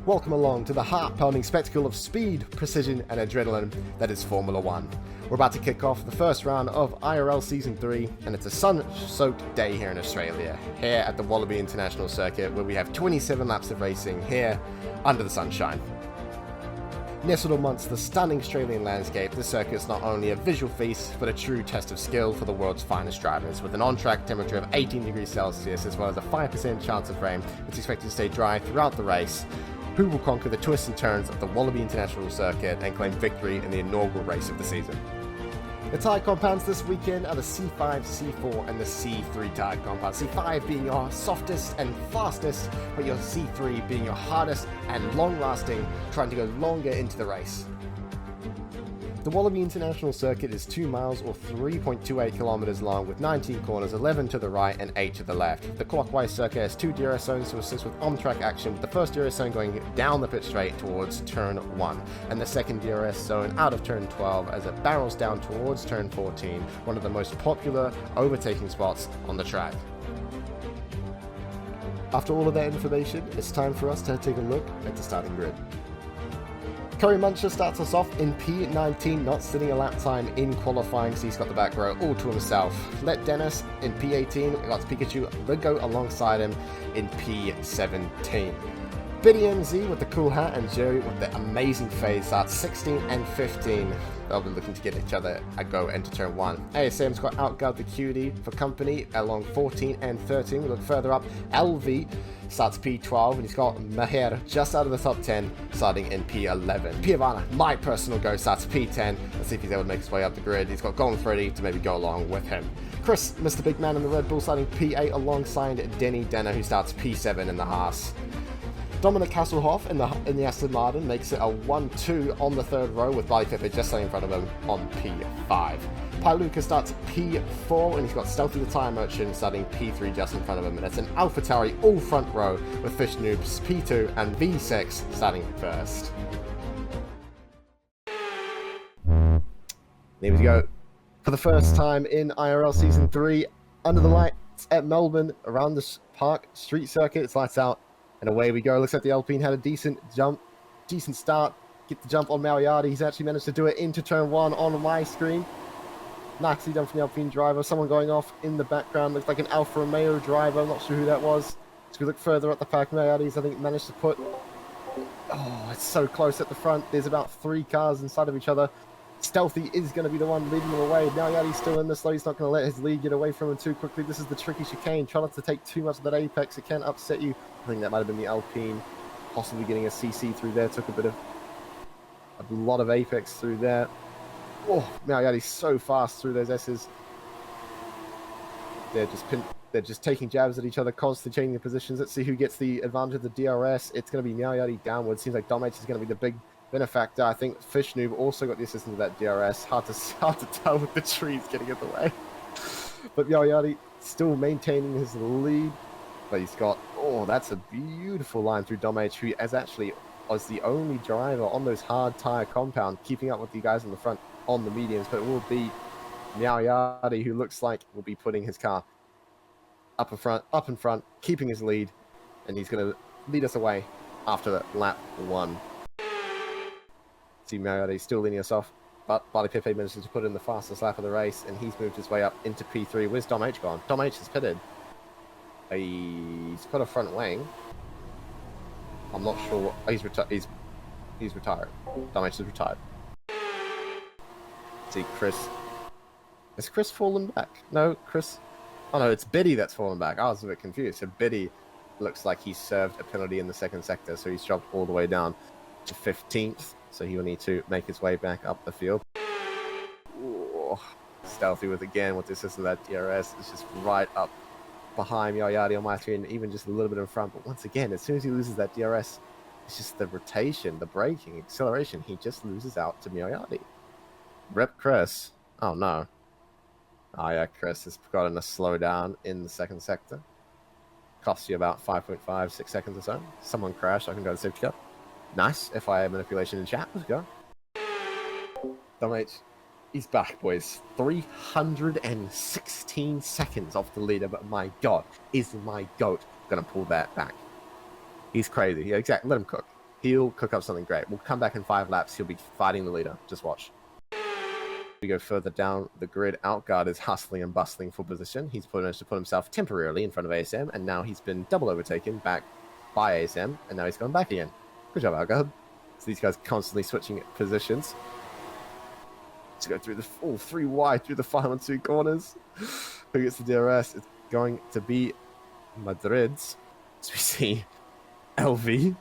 Welcome along to the heart-pounding spectacle of speed, precision, and adrenaline that is Formula One. We're about to kick off the first round of IRL Season 3, and it's a sun-soaked day here in Australia, here at the Wallaby International Circuit, where we have 27 laps of racing here under the sunshine. Nestled amongst the stunning Australian landscape, the circuit is not only a visual feast, but a true test of skill for the world's finest drivers, with an on-track temperature of 18 degrees Celsius, as well as a 5% chance of rain, which is expected to stay dry throughout the race. Who will conquer the twists and turns of the Wallaby International Circuit and claim victory in the inaugural race of the season? The tyre compounds this weekend are the C5, C4, and the C3 tyre compound. C5 being your softest and fastest, but your C3 being your hardest and long-lasting, trying to go longer into the race. The Wallaby International Circuit is 2 miles or 3.28 kilometers long, with 19 corners, 11 to the right and 8 to the left. The clockwise circuit has 2 DRS zones to assist with on-track action, with the first DRS zone going down the pit straight towards turn 1, and the second DRS zone out of turn 12 as it barrels down towards turn 14, one of the most popular overtaking spots on the track. After all of that information, it's time for us to take a look at the starting grid. Corey Muncher starts us off in P19, not sitting a lap time in qualifying, so he's got the back row all to himself. Let Dennis in P18, got Pikachu the go alongside him in P17. Biddy MZ with the cool hat and Jerry with the amazing fade starts 16 and 15. They'll be looking to get each other a go into turn 1. ASM's got Outguard the Cutie for company along 14 and 13. We look further up, LV starts P12 and he's got Maher just out of the top 10 starting in P11. Piavana, my personal go, starts P10. Let's see if he's able to make his way up the grid. He's got Golden Freddy to maybe go along with him. Chris, Mr. Big Man in the Red Bull, starting P8 alongside Denny Denner, who starts P7 in the Haas. Dominic Hasselhoff in the Aston Martin makes it a 1-2 on the third row, with Bali Pepe just staying in front of him on P5. Pailuka starts P4 and he's got Stealthy the Tyre Merchant starting P3 just in front of him, and it's an AlphaTauri all front row with Fish Noobs P2 and V6 starting first. Here we go. For the first time in IRL Season 3, under the lights at Melbourne, around the Park Street Circuit, it's lights out. And away we go. Looks like the Alpine had a decent start. Get the jump on Magliardi. He's actually managed to do it into turn 1 on my screen. Nicely done from the Alpine driver. Someone going off in the background. Looks like an Alfa Romeo driver. I'm not sure who that was. As we look further at the pack, Magliardi's, I think, managed to put... Oh, it's so close at the front. There's about 3 cars inside of each other. Stealthy is going to be the one leading them away. Magliardi's still in the slow. He's not going to let his lead get away from him too quickly. This is the tricky chicane. Try not to take too much of that apex. It can upset you. I think that might have been the Alpine. Possibly getting a CC through there. Took a lot of apex through there. Oh, Magliardi's so fast through those S's. They're just taking jabs at each other, constantly changing their positions. Let's see who gets the advantage of the DRS. It's going to be Magliardi downwards. Seems like Dom H is going to be the big benefactor. I think Fish Noob also got the assistance of that DRS. Hard to tell with the trees getting in the way. But Magliardi still maintaining his lead. But he's got, oh, that's a beautiful line through Dom H, who was the only driver on those hard tyre compound, keeping up with the guys in the front on the mediums. But it will be Magliardi, who looks like will be putting his car up in front, keeping his lead, and he's going to lead us away after lap 1. See Magliardi still leading us off, but Bali Pepe manages to put in the fastest lap of the race, and he's moved his way up into P3. Where's Dom H gone? Dom H is pitted. He's got a front wing. I'm not sure. He's retired. Dom H is retired. See Chris. Has Chris fallen back? No, Chris. Oh no, it's Biddy that's fallen back. I was a bit confused. So Biddy looks like he served a penalty in the second sector, so he's dropped all the way down to 15th. So he will need to make his way back up the field. Ooh, Stealthy with the assist of that DRS. It's just right up behind Magliardi on my screen, even just a little bit in front. But once again, as soon as he loses that DRS, it's just the rotation, the braking, acceleration. He just loses out to Magliardi. Rip Chris. Oh no. Oh yeah, Chris has gotten a slowdown in the second sector. Costs you about 5.5, 6 seconds or so. Someone crashed. I can go to the safety car. Nice FIA manipulation in chat. Let's go. Dom H, he's back, boys. 316 seconds off the leader, but my God, is my GOAT going to pull that back? He's crazy. Yeah, exactly. Let him cook. He'll cook up something great. We'll come back in 5 laps. He'll be fighting the leader. Just watch. We go further down the grid. Outguard is hustling and bustling for position. He's managed to put himself temporarily in front of ASM, and now he's been double overtaken back by ASM, and now he's gone back again. Good job, Outguard. So these guys constantly switching positions. To go through the all 3 wide through the final 2 corners. Who gets the DRS? It's going to be Madrid's. As we see LV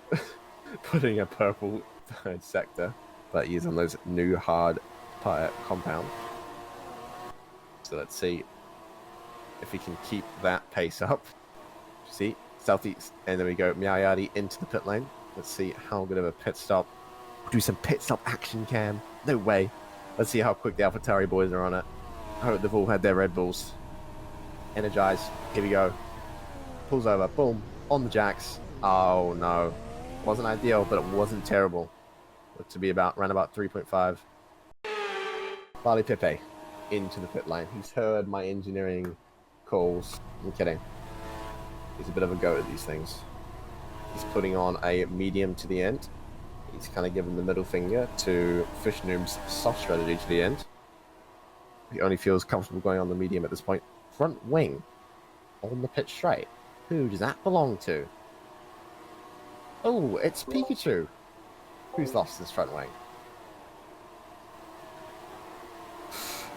putting a purple 3rd sector, but he's on those new hard tire compound. So let's see if he can keep that pace up. See, stealthy, and then we go Miayadi into the pit lane. Let's see how good of a pit stop. Do some pit stop action cam. No way. Let's see how quick the AlphaTauri boys are on it. I hope they've all had their Red Bulls. Energized. Here we go. Pulls over. Boom. On the jacks. Oh no. Wasn't ideal, but it wasn't terrible. Looked to be around about 3.5. Barley Pepe into the pit lane. He's heard my engineering calls. I'm kidding. He's a bit of a go at these things. He's putting on a medium to the end. He's kind of given the middle finger to Fish Noob's soft strategy to the end. He only feels comfortable going on the medium at this point. Front wing on the pit straight. Who does that belong to? Oh, it's Pikachu. Who's lost his front wing?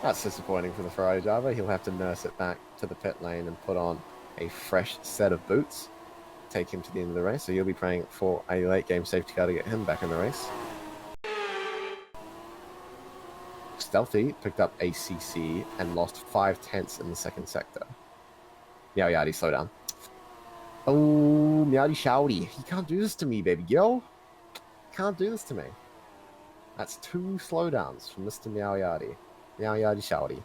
That's disappointing for the Ferrari driver. He'll have to nurse it back to the pit lane and put on a fresh set of boots. Take him to the end of the race. So he'll be praying for a late game safety car to get him back in the race. Stealthy picked up a CC and lost 5/10 in the 2nd sector. Miao slow down. Oh, Miao Shouty. He can't do this to me, baby girl. Can't do this to me. That's 2 slowdowns from Mr. Miao Shouty.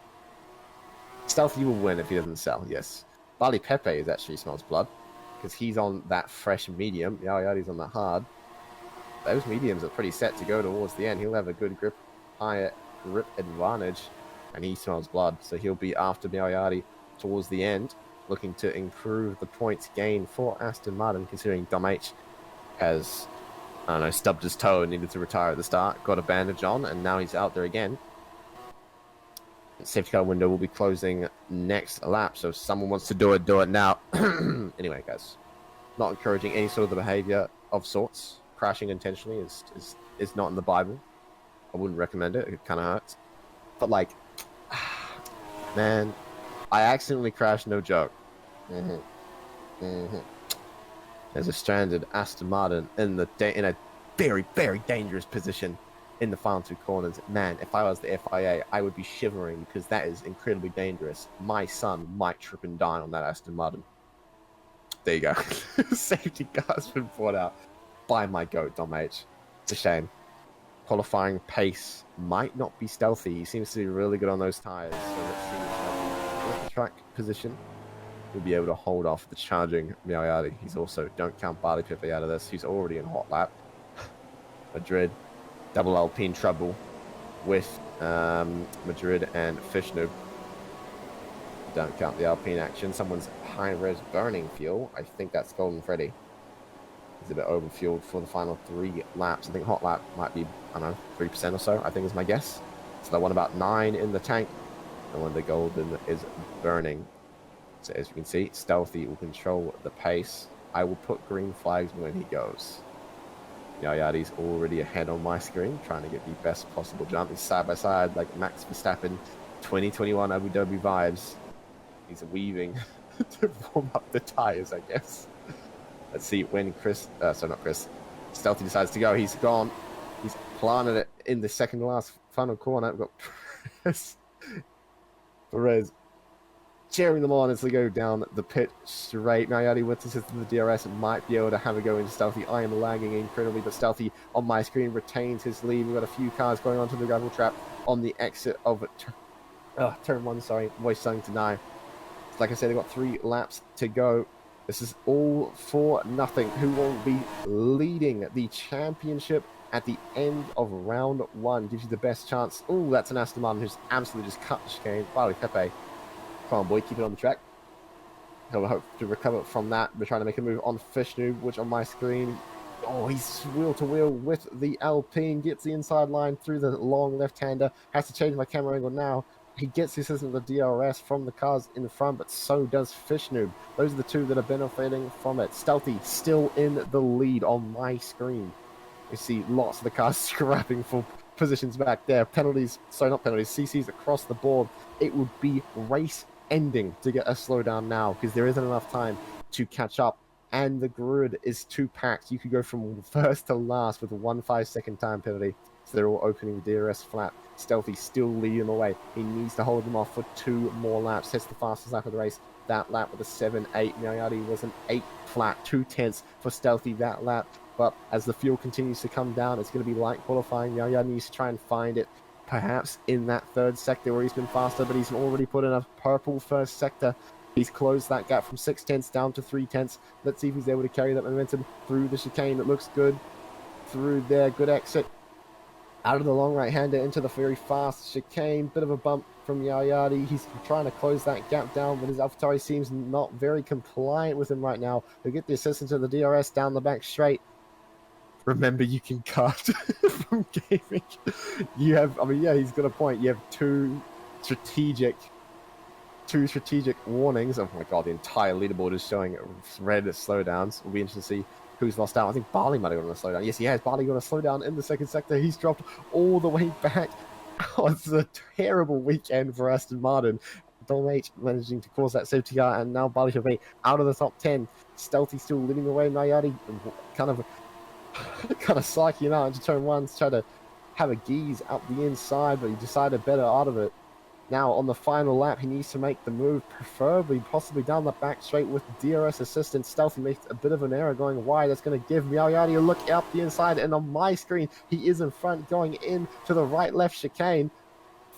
Stealthy will win if he doesn't sell, yes. Barley Pepe is actually smells blood, because he's on that fresh medium. Miao on the hard. Those mediums are pretty set to go towards the end. He'll have a good higher grip advantage, and he smells blood. So he'll be after Miao towards the end, looking to improve the points gain for Aston Martin, considering Dom H has, I don't know, stubbed his toe and needed to retire at the start, got a bandage on, and now he's out there again. The safety car window will be closing next lap, so if someone wants to do it now. Anyway, guys, not encouraging any sort of the behavior of sorts. Crashing intentionally is not in the Bible. I wouldn't recommend it. It kind of hurts. But, like, man, I accidentally crashed, no joke. There's a stranded Aston Martin in a very, very dangerous position in the final 2 corners. Man, if I was the FIA, I would be shivering, because that is incredibly dangerous. My son might trip and die on that Aston Martin. There you go. Safety car's been brought out by my goat, Dom H. It's a shame. Qualifying pace might not be stealthy. He seems to be really good on those tires. So let's see with the track position. We'll be able to hold off the charging Miayadi. He's also, don't count Barley Pepe out of this. He's already in hot lap. Madrid, double Alpine trouble with Madrid and Fish Noob. Don't count the Alpine action. Someone's high-res burning fuel. I think that's Golden Freddy. He's a bit overfueled for the final 3 laps. I think hot lap might be, I don't know, 3% or so, I think is my guess. So that one about 9 in the tank. And when the Golden is burning. So as you can see, Stealthy will control the pace. I will put green flags when he goes. Yayadi's already ahead on my screen, trying to get the best possible jump. He's side by side like Max Verstappen, 2021 Abu Dhabi vibes. He's weaving to warm up the tires, I guess. Let's see when Stealthy decides to go. He's gone. He's planted it in the second last final corner. We've got Perez cheering them on as they go down the pit straight. Mayadi went to the DRS and might be able to have a go into Stealthy. I am lagging incredibly, but Stealthy on my screen retains his lead. We've got a few cars going onto the gravel trap on the exit of turn 1, sorry. Voice starting to die. Like I said, they've got 3 laps to go. This is all for nothing. Who will be leading the championship at the end of round 1? Gives you the best chance. Oh, that's an Aston Martin who's absolutely just cut the chicane. Barley Pepe. Come on, boy, keep it on the track. He'll hope to recover from that. We're trying to make a move on Fish Noob, which on my screen, Oh, he's wheel to wheel with the Alpine, gets the inside line through the long left-hander. Has to change my camera angle now. He gets the assistance of the DRS from the cars in the front, but so does Fishnoob. Those are the two that are benefiting from it. Stealthy still in the lead on my screen. You see lots of the cars scrapping for positions back there. Penalties, sorry, not penalties, CCs across the board. It would be race ending to get a slowdown now because there isn't enough time to catch up. And the grid is too packed. You could go from first to last with a 1 5-second time penalty. So they're all opening the DRS flap. Stealthy still leading away. He needs to hold them off for 2 more laps. That's the fastest lap of the race. That lap with a 7.8. Miayadi was an 8 flat, 2/10 for Stealthy that lap. But as the fuel continues to come down, it's going to be like qualifying. Miayadi needs to try and find it, perhaps in that third sector where he's been faster, but he's already put in a purple first sector. He's closed that gap from 6/10 down to 3/10. Let's see if he's able to carry that momentum through the chicane. It looks good through there. Good exit out of the long right-hander into the very fast chicane. Bit of a bump from Miayadi. He's trying to close that gap down, but his AlphaTauri seems not very compliant with him right now. He'll get the assistance of the DRS down the back straight. Remember, you can cut from gaming. You have, I mean, yeah, he's got a point. You have two strategic warnings. Oh my god, the entire leaderboard is showing red slowdowns. It'll be interesting to see who's lost out. I think Barley might have got a slowdown. Yes, he has. Barley got a slowdown in the second sector. He's dropped all the way back. Oh, it's a terrible weekend for Aston Martin. Dom H managing to cause that safety car, and now Barley should be out of the top 10. Stealthy still leading the way. Miayadi kind of psyching him out into turn 1 to try to have a geese out the inside, but he decided better out of it. Now, on the final lap, he needs to make the move, preferably, possibly down the back straight with DRS assistance. Stealthy makes a bit of an error going wide. That's going to give Miayadi a look out the inside, and on my screen, he is in front going in to the right-left chicane.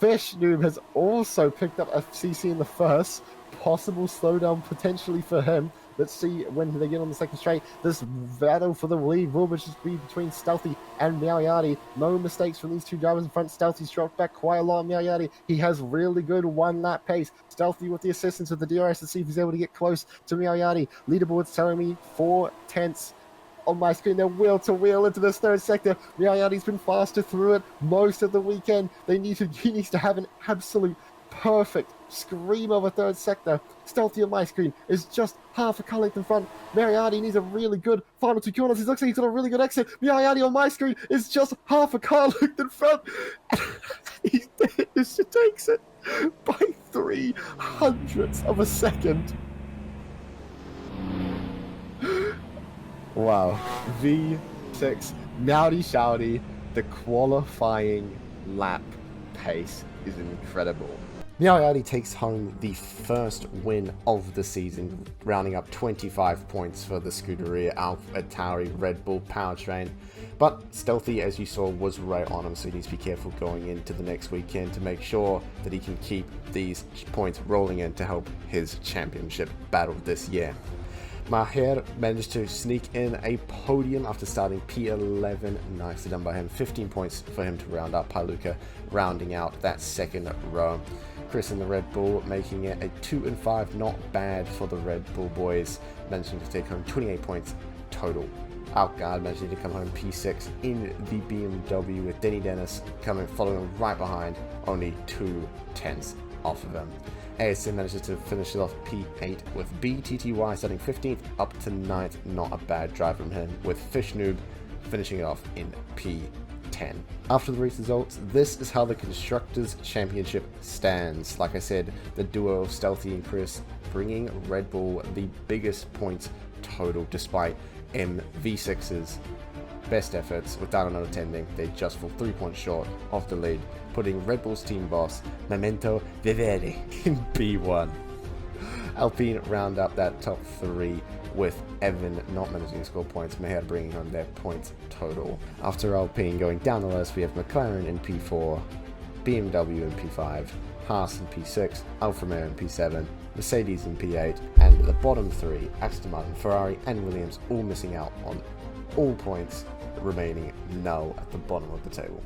Fishnoob has also picked up a CC in the first. Possible slowdown potentially for him. Let's see when they get on the second straight. This battle for the lead will just be between Stealthy and Miayadi. No mistakes from these two drivers in front. Stealthy's dropped back quite a lot. Miayadi, he has really good 1-lap pace. Stealthy with the assistance of the DRS to see if he's able to get close to Miayadi. Leaderboard's telling me 4/10 on my screen. They're wheel to wheel into this third sector. Miayadi's been faster through it most of the weekend. He needs to have an absolute perfect scream of a third sector. Stealthy on my screen is just half a car length in front. Miayadi needs a really good final 2 corners. He looks like he's got a really good exit. Miayadi on my screen is just half a car length in front. He takes it by 0.03 of a second. Wow. V6 Meowdy Shouty. The qualifying lap pace is incredible. Miayadi takes home the first win of the season, rounding up 25 points for the Scuderia AlphaTauri Red Bull powertrain. But Stealthy, as you saw, was right on him, so he needs to be careful going into the next weekend to make sure that he can keep these points rolling in to help his championship battle this year. Maher managed to sneak in a podium after starting P11. Nicely done by him. 15 points for him to round up. Paluca rounding out that second row. Chris in the Red Bull making it a 2 and 5. Not bad for the Red Bull boys. Managing to take home 28 points total. Outguard managing to come home P6 in the BMW with Denny Dennis following right behind, only 2/10 off of him. ASM manages to finish it off P8 with BTTY starting 15th up to 9th. Not a bad drive from him, with Fishnoob finishing it off in P10. After the race results, this is how the Constructors' Championship stands. Like I said, the duo of Stealthy and Chris bringing Red Bull the biggest points total despite MV6's best efforts without another attending. They just fall 3 points short of the lead, putting Red Bull's team boss Memento Vivere in B1. Alpine round up that top 3 with Evan not managing to score points, Meher bringing home their points total. After Alpine going down the list, we have McLaren in P4, BMW in P5, Haas in P6, Alfa Romeo in P7, Mercedes in P8, and the bottom 3, Aston Martin, Ferrari and Williams, all missing out on all points, remaining null at the bottom of the table.